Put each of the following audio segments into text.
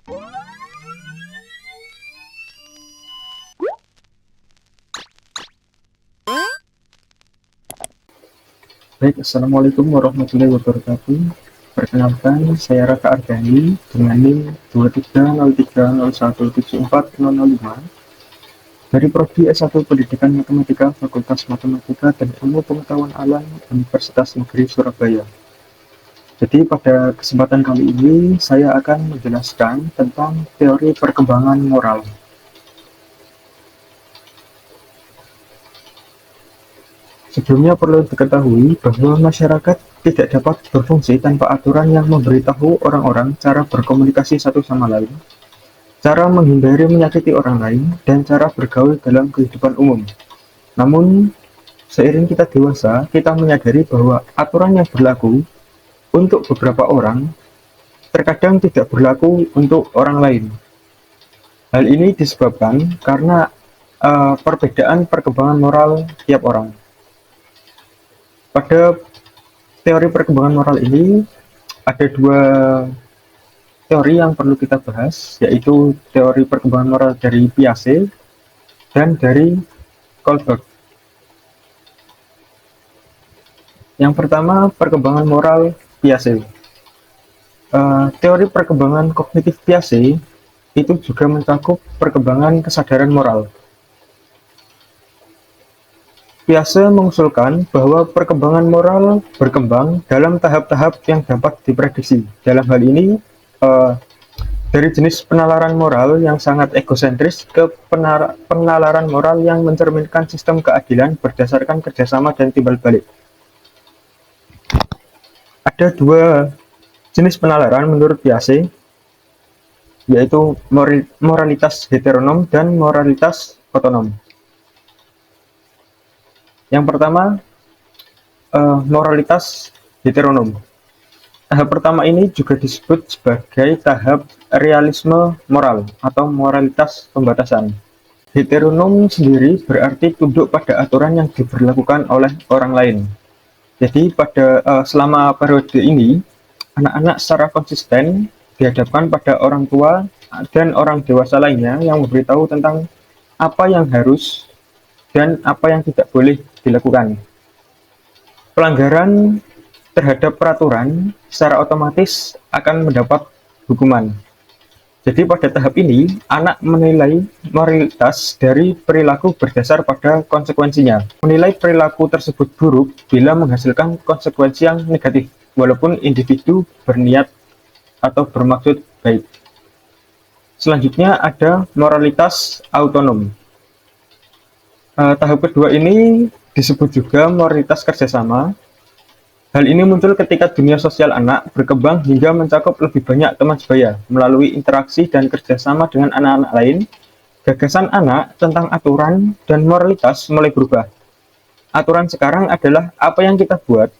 Baik, Assalamualaikum warahmatullahi wabarakatuh. Perkenalkan, saya Raka Ardhani dengan NIM 2303017405 dari Prodi S1 Pendidikan Matematika Fakultas Matematika dan Ilmu Pengetahuan Alam Universitas Negeri Surabaya. Jadi pada kesempatan kali ini saya akan menjelaskan tentang teori perkembangan moral. Sebelumnya perlu diketahui bahwa masyarakat tidak dapat berfungsi tanpa aturan yang memberitahu orang-orang cara berkomunikasi satu sama lain, cara menghindari menyakiti orang lain, dan cara bergaul dalam kehidupan umum. Namun, seiring kita dewasa, kita menyadari bahwa aturan yang berlaku untuk beberapa orang terkadang tidak berlaku untuk orang lain. Hal ini disebabkan karena perbedaan perkembangan moral tiap orang. Pada teori perkembangan moral ini ada dua teori yang perlu kita bahas, yaitu teori perkembangan moral dari Piaget dan dari Kohlberg. Yang pertama, perkembangan moral Piaget. Teori perkembangan kognitif Piaget itu juga mencakup perkembangan kesadaran moral. Piaget mengusulkan bahwa perkembangan moral berkembang dalam tahap-tahap yang dapat diprediksi. Dalam hal ini, dari jenis penalaran moral yang sangat egosentris ke penalaran moral yang mencerminkan sistem keadilan berdasarkan kerjasama dan timbal balik. Ada dua jenis penalaran menurut Piaget, yaitu moralitas heteronom dan moralitas otonom. Yang pertama, moralitas heteronom. Tahap pertama ini juga disebut sebagai tahap realisme moral atau moralitas pembatasan. Heteronom sendiri berarti tunduk pada aturan yang diberlakukan oleh orang lain. Jadi selama periode ini, anak-anak secara konsisten dihadapkan pada orang tua dan orang dewasa lainnya yang memberitahu tentang apa yang harus dan apa yang tidak boleh dilakukan. Pelanggaran terhadap peraturan secara otomatis akan mendapat hukuman. Jadi pada tahap ini, anak menilai moralitas dari perilaku berdasar pada konsekuensinya. Menilai perilaku tersebut buruk bila menghasilkan konsekuensi yang negatif, walaupun individu berniat atau bermaksud baik. Selanjutnya ada moralitas autonom. Tahap kedua ini disebut juga moralitas kerjasama. Hal ini muncul ketika dunia sosial anak berkembang hingga mencakup lebih banyak teman sebaya. Melalui interaksi dan kerjasama dengan anak-anak lain, gagasan anak tentang aturan dan moralitas mulai berubah. Aturan sekarang adalah apa yang kita buat.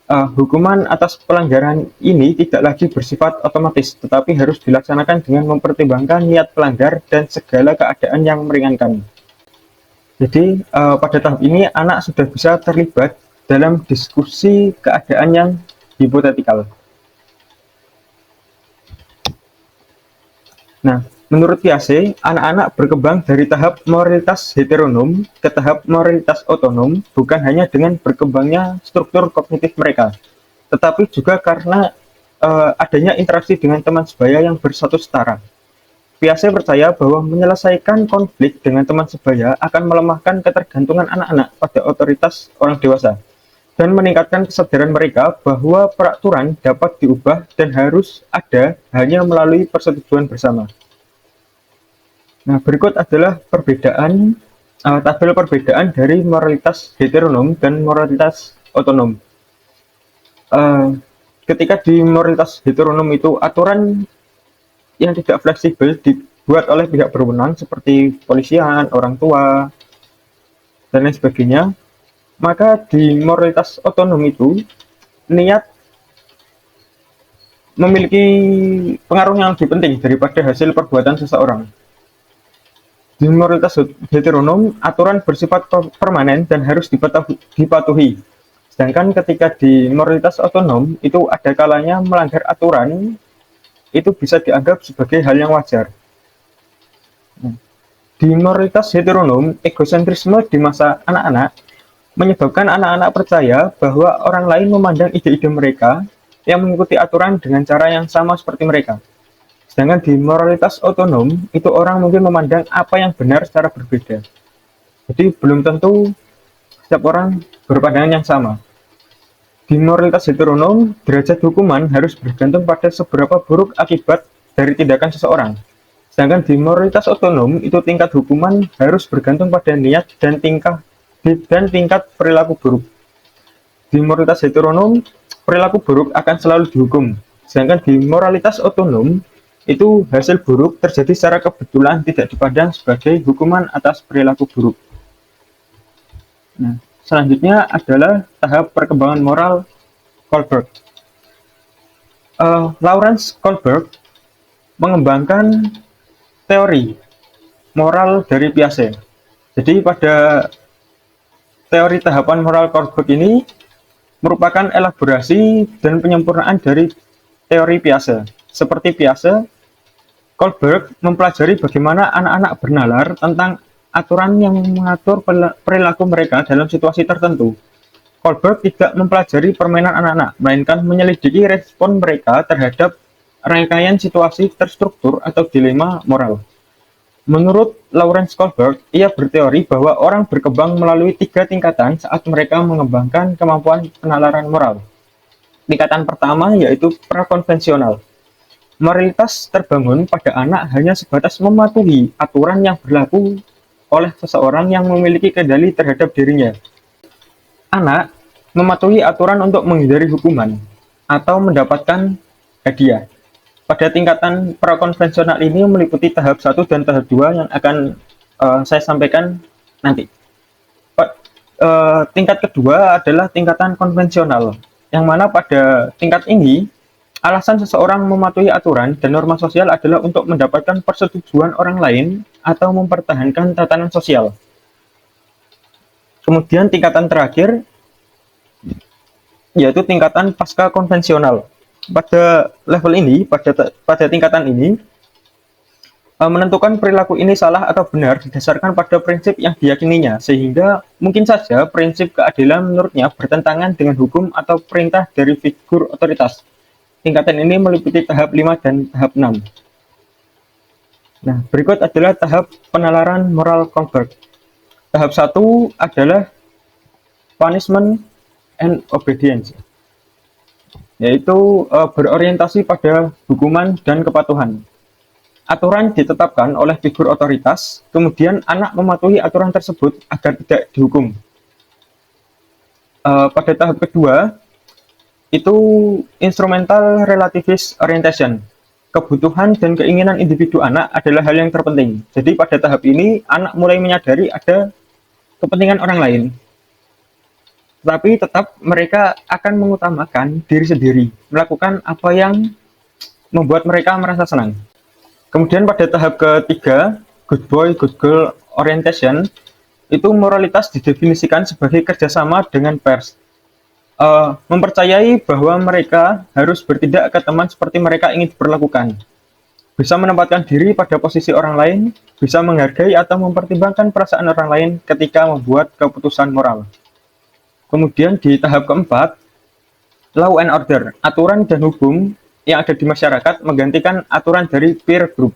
Hukuman atas pelanggaran ini tidak lagi bersifat otomatis, tetapi harus dilaksanakan dengan mempertimbangkan niat pelanggar dan segala keadaan yang meringankan. Jadi pada tahap ini anak sudah bisa terlibat dalam diskusi keadaan yang hipotetikal. Nah, menurut Piaget, anak-anak berkembang dari tahap moralitas heteronom ke tahap moralitas otonom bukan hanya dengan berkembangnya struktur kognitif mereka, tetapi juga karena adanya interaksi dengan teman sebaya yang bersatu setara. Piaget percaya bahwa menyelesaikan konflik dengan teman sebaya akan melemahkan ketergantungan anak-anak pada otoritas orang dewasa dan meningkatkan kesadaran mereka bahwa peraturan dapat diubah dan harus ada hanya melalui persetujuan bersama. Nah, berikut adalah tabel perbedaan dari moralitas heteronom dan moralitas otonom. Ketika di moralitas heteronom itu aturan yang tidak fleksibel dibuat oleh pihak berwenang seperti polisian, orang tua, dan lain sebagainya, maka di moralitas otonom itu niat memiliki pengaruh yang lebih penting daripada hasil perbuatan seseorang. Di moralitas heteronom, aturan bersifat permanen dan harus dipatuhi. Sedangkan ketika di moralitas otonom, itu ada kalanya melanggar aturan itu bisa dianggap sebagai hal yang wajar. Di moralitas heteronom, egosentrisme di masa anak-anak menyebabkan anak-anak percaya bahwa orang lain memandang ide-ide mereka yang mengikuti aturan dengan cara yang sama seperti mereka. Sedangkan di moralitas otonom, itu orang mungkin memandang apa yang benar secara berbeda. Jadi belum tentu setiap orang berpandangan yang sama. Di moralitas heteronom, derajat hukuman harus bergantung pada seberapa buruk akibat dari tindakan seseorang. Sedangkan di moralitas otonom, itu tingkat hukuman harus bergantung pada niat dan tingkat perilaku buruk. Di moralitas heteronom, perilaku buruk akan selalu dihukum. Sedangkan di moralitas otonom, itu hasil buruk terjadi secara kebetulan tidak dipandang sebagai hukuman atas perilaku buruk. Nah, selanjutnya adalah tahap perkembangan moral Kohlberg. Lawrence Kohlberg mengembangkan teori moral dari Piaget. Jadi pada teori tahapan moral Kohlberg ini merupakan elaborasi dan penyempurnaan dari teori Piaget. Seperti Piaget, Kohlberg mempelajari bagaimana anak-anak bernalar tentang aturan yang mengatur perilaku mereka dalam situasi tertentu. Kohlberg tidak mempelajari permainan anak-anak, melainkan menyelidiki respon mereka terhadap rangkaian situasi terstruktur atau dilema moral. Menurut Lawrence Kohlberg, ia berteori bahwa orang berkembang melalui 3 tingkatan saat mereka mengembangkan kemampuan penalaran moral. Tingkatan pertama yaitu prakonvensional. Moralitas terbangun pada anak hanya sebatas mematuhi aturan yang berlaku oleh seseorang yang memiliki kendali terhadap dirinya. Anak mematuhi aturan untuk menghindari hukuman atau mendapatkan hadiah. Pada tingkatan prakonvensional ini meliputi tahap 1 dan tahap 2 yang akan saya sampaikan nanti. Tingkat kedua adalah tingkatan konvensional, yang mana pada tingkat ini alasan seseorang mematuhi aturan dan norma sosial adalah untuk mendapatkan persetujuan orang lain atau mempertahankan tatanan sosial. Kemudian tingkatan terakhir yaitu tingkatan pasca konvensional. Pada level ini, pada tingkatan ini, menentukan perilaku ini salah atau benar didasarkan pada prinsip yang diyakininya, sehingga mungkin saja prinsip keadilan menurutnya bertentangan dengan hukum atau perintah dari figur otoritas. Tingkatan ini meliputi tahap 5 dan tahap 6. Nah, berikut adalah tahap penalaran moral Kohlberg. Tahap 1 adalah punishment and obedience, yaitu berorientasi pada hukuman dan kepatuhan. Aturan ditetapkan oleh figur otoritas, kemudian anak mematuhi aturan tersebut agar tidak dihukum. Pada tahap kedua, itu instrumental relativist orientation. Kebutuhan dan keinginan individu anak adalah hal yang terpenting. Jadi pada tahap ini, anak mulai menyadari ada kepentingan orang lain. Tapi tetap mereka akan mengutamakan diri sendiri, melakukan apa yang membuat mereka merasa senang. Kemudian pada tahap ketiga, good boy, good girl orientation, itu moralitas didefinisikan sebagai kerjasama dengan pers. Mempercayai bahwa mereka harus bertindak ke teman seperti mereka ingin diperlakukan. Bisa menempatkan diri pada posisi orang lain, bisa menghargai atau mempertimbangkan perasaan orang lain ketika membuat keputusan moral. Kemudian di tahap keempat, law and order, aturan dan hukum yang ada di masyarakat menggantikan aturan dari peer group.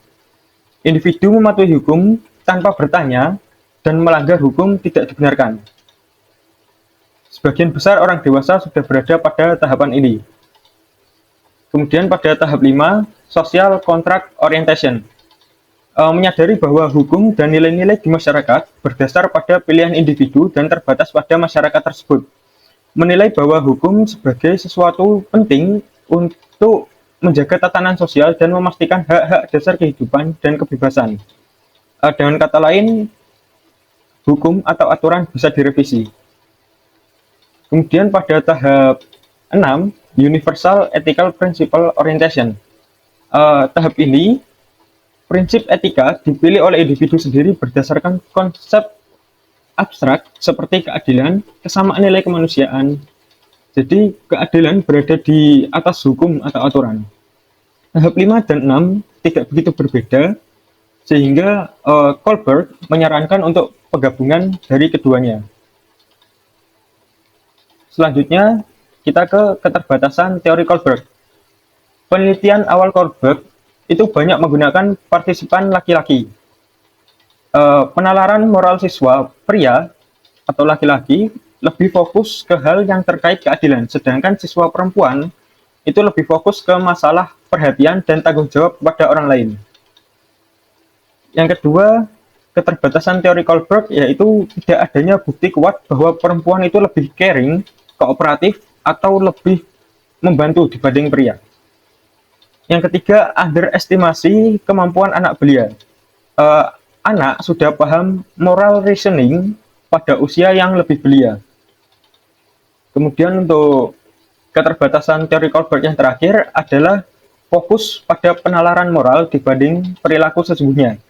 Individu mematuhi hukum tanpa bertanya dan melanggar hukum tidak dibenarkan. Sebagian besar orang dewasa sudah berada pada tahapan ini. Kemudian pada tahap 5, social contract orientation. Menyadari bahwa hukum dan nilai-nilai di masyarakat berdasar pada pilihan individu dan terbatas pada masyarakat tersebut. Menilai bahwa hukum sebagai sesuatu penting untuk menjaga tatanan sosial dan memastikan hak-hak dasar kehidupan dan kebebasan. Dengan kata lain, hukum atau aturan bisa direvisi. Kemudian pada tahap 6, Universal Ethical Principle Orientation. Tahap ini, prinsip etika dipilih oleh individu sendiri berdasarkan konsep abstrak seperti keadilan, kesamaan nilai kemanusiaan. Jadi keadilan berada di atas hukum atau aturan. Tahap 5 dan 6 tidak begitu berbeda, sehingga Kohlberg menyarankan untuk penggabungan dari keduanya. Selanjutnya, kita ke keterbatasan teori Kohlberg. Penelitian awal Kohlberg itu banyak menggunakan partisipan laki-laki. Penalaran moral siswa pria atau laki-laki lebih fokus ke hal yang terkait keadilan, sedangkan siswa perempuan itu lebih fokus ke masalah perhatian dan tanggung jawab kepada orang lain. Yang kedua, keterbatasan teori Kohlberg yaitu tidak adanya bukti kuat bahwa perempuan itu lebih caring, kooperatif, atau lebih membantu dibanding pria. Yang ketiga, underestimasi kemampuan anak belia. Anak sudah paham moral reasoning pada usia yang lebih belia. Kemudian untuk keterbatasan teori Kohlberg yang terakhir adalah fokus pada penalaran moral dibanding perilaku sesungguhnya.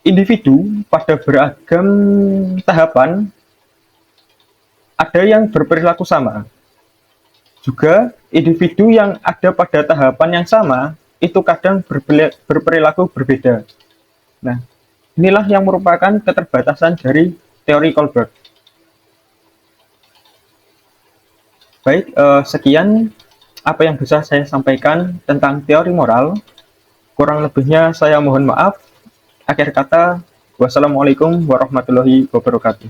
Individu pada beragam tahapan ada yang berperilaku sama. Juga individu yang ada pada tahapan yang sama itu kadang berperilaku berbeda. Nah, inilah yang merupakan keterbatasan dari teori Kohlberg. Baik, sekian apa yang bisa saya sampaikan tentang teori moral. Kurang lebihnya saya mohon maaf. Akhir kata, wassalamualaikum warahmatullahi wabarakatuh.